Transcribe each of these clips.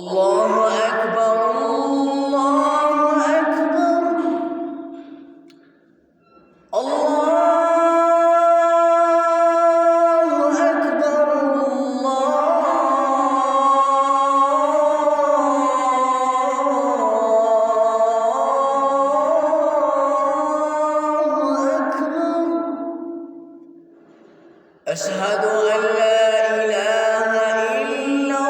الله أكبر الله أكبر الله أكبر الله أكبر. أشهد أن لا إله إلا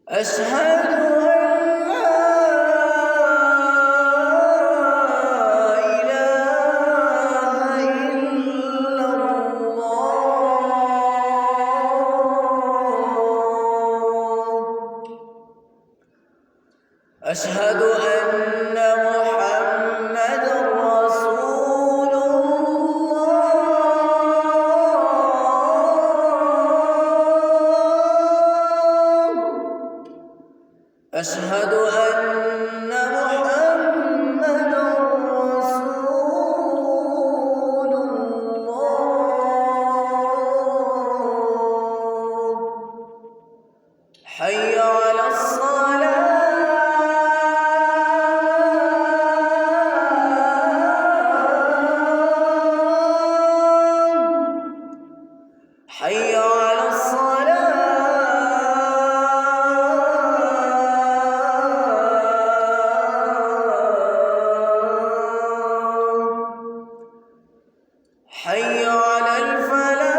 أشهد أن لا إله إلا الله. أشهد أن محمدًا رسول الله. أشهد أن محمدًا رسول الله. حي على الصلاة. حي على الصلاة. حي على الفلاح.